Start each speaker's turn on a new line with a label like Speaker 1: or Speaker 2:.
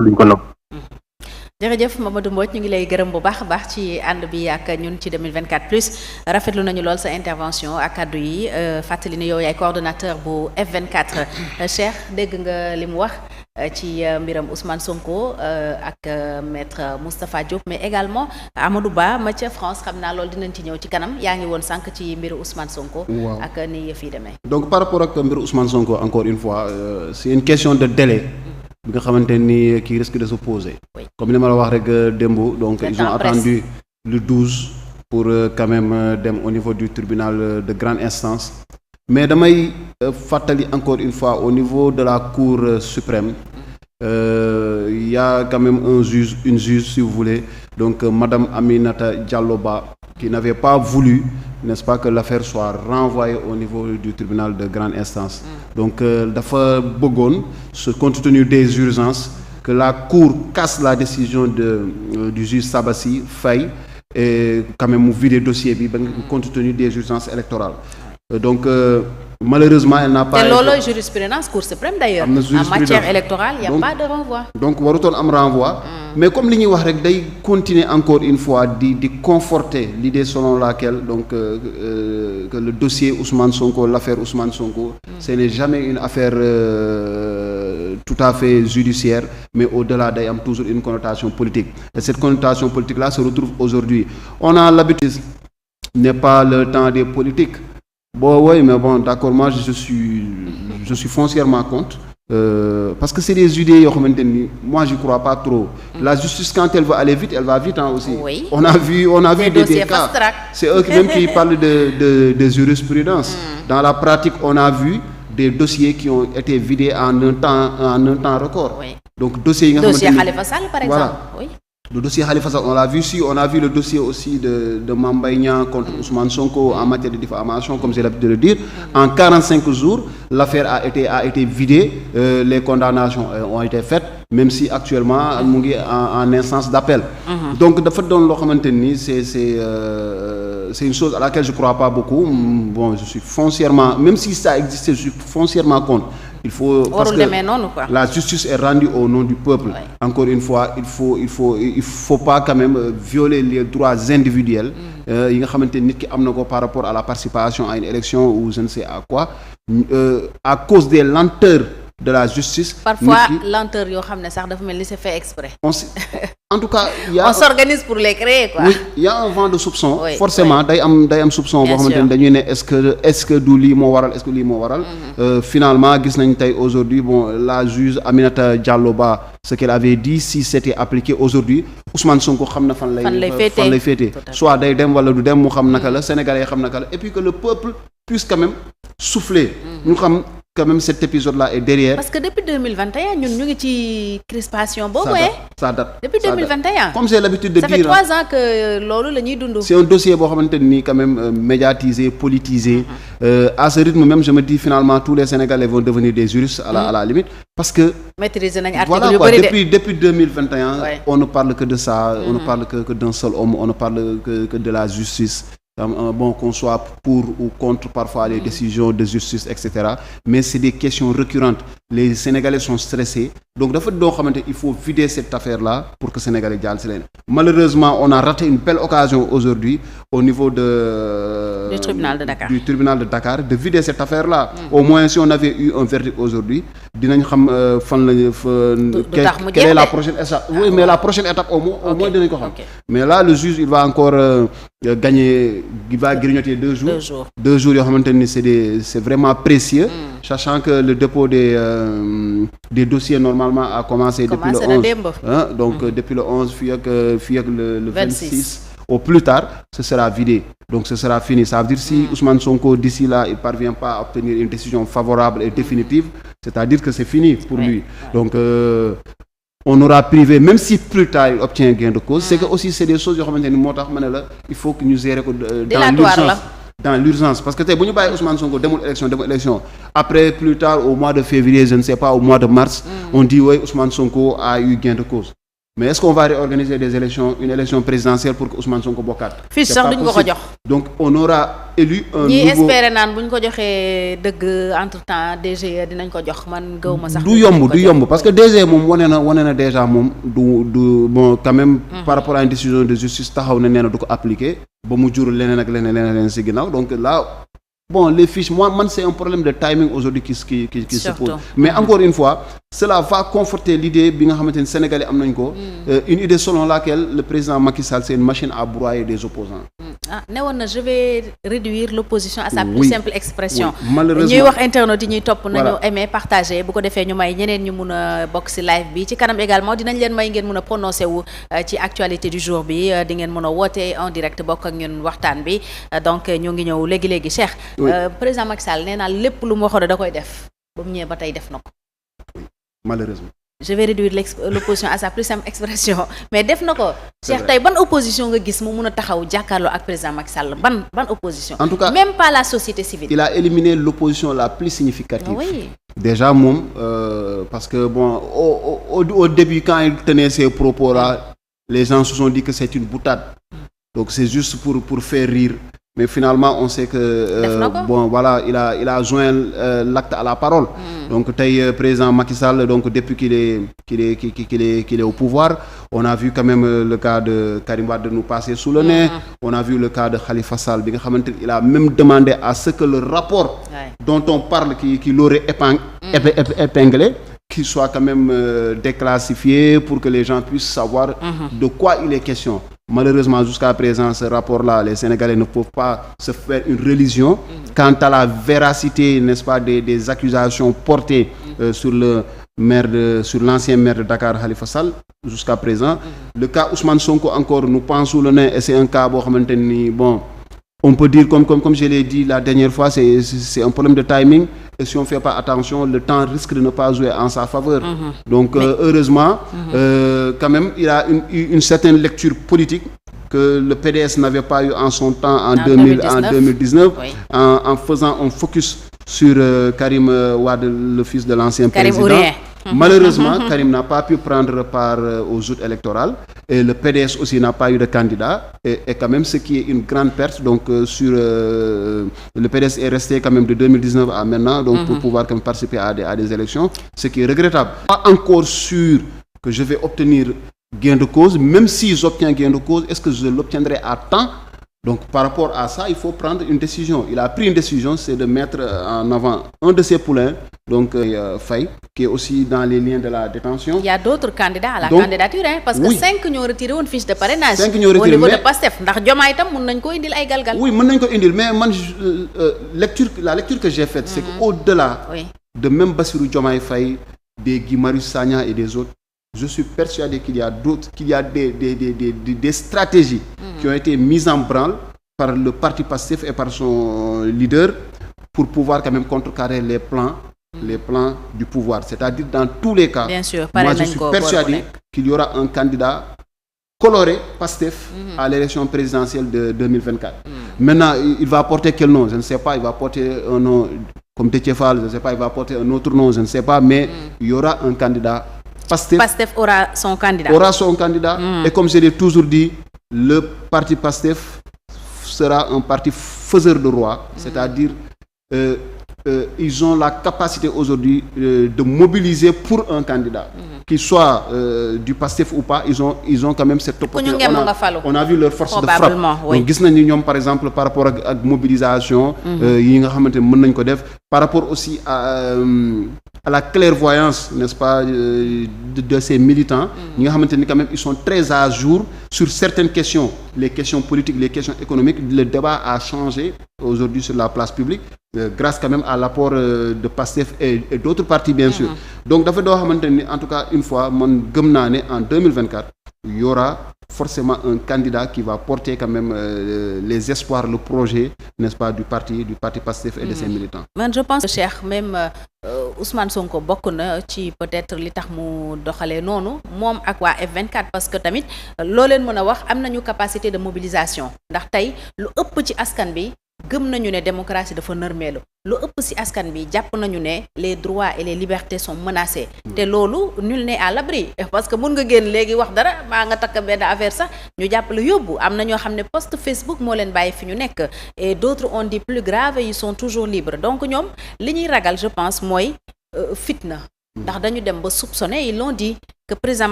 Speaker 1: luñ ko nëbb.
Speaker 2: jërëjëf Mamadou Mbodj ñu ngi lay gërëm bu baax a baax ci ànd bi ak ñun ci 2024 plus rafetlu nañu lool sa intervention ak kaddu yi fàttali ni yow yaay coordonnateur bu F24 Cheikh dégg nga li mu wax ci mbiram Ousmane Sonko ak maître Moustapha Diop mais également Amadou Ba ma ca France xam naa loolu dinañ ci ñëw ci kanam yaa ngi woon sànq ci mbiru Ousmane Sonko.
Speaker 3: waaw
Speaker 2: ak ni yëf yi demee.
Speaker 3: donc par rapport ak mbiru Ousmane Sonko encore une fois c'est une question de délai. bi nga xamante ni qui risque de se poser.
Speaker 2: Oui.
Speaker 3: Comme ni ma la wax rek démb donc ils ont attendu le 12 pour quand même dem au niveau du tribunal de grande instance mais damay fàttali encore une fois au niveau de la cour suprême il y a quand même une juge si vous voulez donc madame Aminata Diallo Ba qui n'avait pas voulu n'est-ce pas que l'affaire soit renvoyée au niveau du tribunal de grande instance donc dafa bëggoon compte tenu des urgences que la cour casse la décision du juge Sabassi Faye et quand même mu vider dossier bi ba compte tenu des urgences électorales donc malheureusement elle n'a pas.
Speaker 2: te loolu jurisprudence Cour suprême d'ailleurs. En matière électorale il y a pas de renvoi.
Speaker 3: donc warutoon am renvoi. mais comme li ñuy wax rek day continuer encore une fois di conforter l'idée selon laquelle donc que le dossier Ousmane Sonko l'affaire Ousmane Sonko. ce n'est jamais une affaire tout à fait judiciaire mais au-delà day am toujours une connotation politique et cette connotation politique là se retrouve aujourd'hui on a l'habitude n'est pas le temps des politiques. Bon oui mais bon d'accord moi je suis foncièrement contre parce que c'est des idées yoo xamante ni moi j'y crois pas trop. La justice quand elle veut aller vite elle va vite aussi. Oui. On a vu des cas c'est eux même qui parlent de jurisprudence. Dans la pratique on a vu des dossiers qui ont été vidés en un temps record. Oui. Donc dossiers yi nga xamante ni
Speaker 2: dossier Khalifa Sall par exemple. Oui.
Speaker 3: Le dossier Khalifa Sall on l'a vu on a vu le dossier aussi de Mame Mbaye Niang contre Ousmane Sonko en matière de diffamation comme j'ai l'habitude de le dire. En 45 jours l'affaire a été vidée les condamnations ont été faites même si actuellement mu ngi en instance d'appel. Donc dafa doon loo xamante ni c'est une chose à laquelle je crois pas beaucoup bon je suis foncièrement même si ça existait je suis foncièrement contre. Il faut parce que la justice est rendue au nom du peuple. Oui. Encore une fois il faut pas quand même violer les droits individuels yi nga xamante nit ki am na ko par rapport à la participation à une élection ou je ne sais à quoi à cause des lenteurs de la justice.
Speaker 2: Parfois lenteur yoo xam ne sax dafa mel ni c'est fait exprès.
Speaker 3: En tout cas
Speaker 2: on s'organise pour les créer quoi.
Speaker 3: Oui, il y a un vent de soupçon. Oui, forcément day am soupçon boo xamante ne dañuy ne est-ce que du lii moo waral est-ce que lii moo waral. Finalement gis nañ tey aujourd'hui bon la juge Aminata Diallo Ba ce qu'elle avait dit si c'était appliqué aujourd'hui Ousmane Sonko xam na fan lay féete soit day dem wala du dem mu xam naka la Sénégalais xam naka la et puis que le peuple puisse quand même souffler. ñu xam quand même cet épisode là est derrière. Parce
Speaker 2: que depuis 2021 ñun ñu ngi ci crispation boobu.
Speaker 3: Ça date
Speaker 2: depuis 2021.
Speaker 3: Comme j'ai l'habitude de dire.
Speaker 2: Ça fait 3 ans que loolu la ñuy dund.
Speaker 3: C'est un dossier boo xamante ni quand même médiatisé politisé. À ce rythme même je me dis finalement tous les Sénégalais vont devenir des juristes à la limite parce que.
Speaker 2: Maîtriser nañ article
Speaker 3: voilà
Speaker 2: yu
Speaker 3: quoi
Speaker 2: bari de.
Speaker 3: depuis 2021. On ne parle que de ça. On ne parle que d'un seul homme. On ne parle que de la justice. Bon qu'on soit pour ou contre parfois les décisions de justice etc. Mais c'est des questions récurrentes. Les Sénégalais sont stressés donc dafa doo xamante il faut vider cette affaire-là pour que Sénégalais jàll si leen. Malheureusement on a raté une belle occasion aujourd'hui au niveau du tribunal de Dakar de vider cette affaire-là. Au moins si on avait eu un verdict aujourd'hui dinañ xam fan lañu quelle est la prochaine étape. Oui mais la prochaine étape au moins dinañ ko xam. Mais là le juge il va encore il va grignoter 2 jours. 2 jours yoo xamante ni c'est vraiment précieux. Sachant que le dépôt des dossiers normalement a commencé depuis le 11. Donc depuis le 11 fii ak le 26. Au plus tard ce sera vidé donc ce sera fini ça veut dire si Ousmane Sonko d'ici là il parvient pas à obtenir une décision favorable et définitive c'est-à-dire que c'est fini pour lui donc on aura privé même si plus tard il obtient gain de cause c'est que aussi c'est des choses yoo xamante ni moo tax ma ne la il faut que ñu gérer ko dans l'urgence parce que tey bu ñu bàyyi Ousmane Sonko demul élection après plus tard au mois de février je ne sais pas au mois de mars on dit oui Ousmane Sonko a eu gain de cause mais est-ce qu'on va réorganiser une élection présidentielle pour que Ousmane Sonko bokkaat.
Speaker 2: fii sax duñ ko jox.
Speaker 3: donc on aura élu un
Speaker 2: ñii
Speaker 3: nouveau
Speaker 2: espérer naan bu ñu ko joxee dëgg entre temps DG dinañ ko jox man gëw ma sax.
Speaker 3: du yomb parce que DG moom wane na déjà moom du bon quand même. par rapport à une décision de justice taxaw na nee na du ko appliquer ba mu jur leneen ak leneen ci ginnaaw donc là. Bon, les fiches, c'est un problème de timing aujourd'hui qui se pose. Mais encore une fois, cela va conforter l'idée, que les Sénégalais ont une idée selon laquelle le président Macky Sall, c'est une machine à broyer des opposants.
Speaker 2: Je vais réduire l'opposition à sa plus simple expression.
Speaker 3: Oui, malheureusement.
Speaker 2: ñuy wax internautes yi ñuy topp nañu aimer partager bu ko defee ñu may ñeneen ñu mun a bokk ci live bi ci kanam également dinañ leen may ngeen mun a prononcer wu ci actualité du jour bi di ngeen mun a woote en direct bokk ak ñun waxtaan bi donc ñoo ngi ñëw léegi Cheikh. Président Macky Sall nee naa lépp lu mu waxoon da koy def ba mu ñëwee ba tey def na ko.
Speaker 3: Malheureusement.
Speaker 2: je vais réduire l'opposition à sa plus simple expression mais def na ko. Cheikh tey ban opposition nga gis mu mun a taxaw jàkkaarloo ak président Macky Sall ban opposition.
Speaker 3: En tout cas
Speaker 2: même pas la société civile.
Speaker 3: il a éliminé l'opposition la plus significative.
Speaker 2: Oui.
Speaker 3: Déjà moom parce que bon au début quand il tenait ces propos là les gens se sont dit que c'est une boutade. Donc c'est juste pour faire rire. Mais finalement on sait que bon voilà il a joint l'acte à la parole. Donc tey président Macky Sall donc depuis qu'il est au pouvoir on a vu quand même le cas de Karim Wade nous passer sous le nez. On a vu le cas de Khalifa Sall bi nga xamante ni il a même demandé à ce que le rapport dont on parle qui l'aurait épinglé qu'il soit quand même déclassifié pour que les gens puissent savoir de quoi il est question. Malheureusement, jusqu'à présent, ce rapport-là, les Sénégalais ne peuvent pas se faire une religion. Quant à la véracité, n'est-ce pas, des accusations portées sur l'ancien maire de Dakar, Khalifa Sall, jusqu'à présent. Le cas Ousmane Sonko, encore, nous pensons sous le nez, et c'est un cas, bon, on peut dire, comme je l'ai dit la dernière fois, c'est un problème de timing. Et si on ne fait pas attention, le temps risque de ne pas jouer en sa faveur. Donc, heureusement, quand même, il a une certaine lecture politique que le PDS n'avait pas eu en son temps en 2019 en faisant un focus sur Karim Wade, le fils de l'ancien président. Malheureusement, Karim n'a pas pu prendre part aux joutes électorales et le PDS aussi n'a pas eu de candidat et quand même ce qui est une grande perte. Donc le PDS est resté quand même de 2019 à maintenant donc pour pouvoir quand même participer à des élections, ce qui est regrettable. Pas encore sûr que je vais obtenir gain de cause, même si j'obtiens gain de cause, est-ce que je l'obtiendrai à temps? Donc par rapport à ça, il faut prendre une décision. Il a pris une décision, c'est de mettre en avant un de ses poulains, donc Faye, qui est aussi dans les liens de la détention. Il
Speaker 2: y a d'autres candidats à la candidature, parce que 5 ñoo retiré une fiche de parrainage.
Speaker 3: 5 ñoo retiré
Speaker 2: au niveau de Pastef. Ndax Diomaye itam mën nañ ko indil ay galgal.
Speaker 3: Oui, mën nañ ko indil, mais man la lecture que j'ai faite, c'est qu'au-delà de même Bassirou Diomaye Faye, des Guy Marius Sagna et des autres, je suis persuadé qu'il y a des stratégies qui ont été mises en branle par le parti Pastef et par son leader pour pouvoir quand même contrecarrer les plans du pouvoir. C'est-à-dire dans tous les cas,
Speaker 2: bien sûr,
Speaker 3: moi je suis persuadé qu'il y aura un candidat coloré Pastef à l'élection présidentielle de 2024. Maintenant, il va porter quel nom? Je ne sais pas, il va porter un nom comme Déthié Fall, je ne sais pas, il va porter un autre nom, je ne sais pas, mais il y aura un candidat.
Speaker 2: Pastef aura son candidat.
Speaker 3: Et comme je l'ai toujours dit, le parti Pastef sera un parti faiseur de roi, c'est-à-dire ils ont la capacité aujourd'hui de mobiliser pour un candidat, qu'il soit du Pastef ou pas, ils ont quand même cette opportunité. On a vu leur force de frappe. Donc gis nañ ni ñoom par exemple par rapport ak mobilisation yi nga xamante ne mën nañ ko def par rapport aussi à la clairvoyance, n'est-ce pas, de ces militants, ñi nga xamante ni quand même ils sont très à jour sur certaines questions, les questions politiques, les questions économiques. Le débat a changé aujourd'hui sur la place publique grâce quand même à l'apport de Pastef et d'autres partis bien sûr. Donc dafa doo xamante ni en tout cas une fois man gëm naa ne en 2024 il y aura forcément un candidat qui va porter quand même les espoirs, le projet, n'est-ce pas, du parti Pastef et de ses militants. Man
Speaker 2: je pense que Cheikh même Ousmane Sonko bokk na ci peut-être li tax mu doxalee noonu moom ak waa F24 parce que tamit loo leen mën a wax am nañu capacité de mobilisation ndax tey lu ëpp ci askan bi gëm nañu ne démocratie dafa nërmeelu lu ëpp ci askan bi jàpp nañu ne les droits et les libertés sont menacés te loolu nul n'est à l'abri parce que mun nga génn léegi wax dara maa nga takk benn affaire sax ñu jàpp la yóbbu am na ñoo xam ne post Facebook moo leen bàyyi fi ñu nekk et d'autres ont dit plus grave et ils sont toujours libres donc ñoom li ñuy ragal je pense mooy fitna ndax dañu dem ba soupçonner ils l'ont dit que président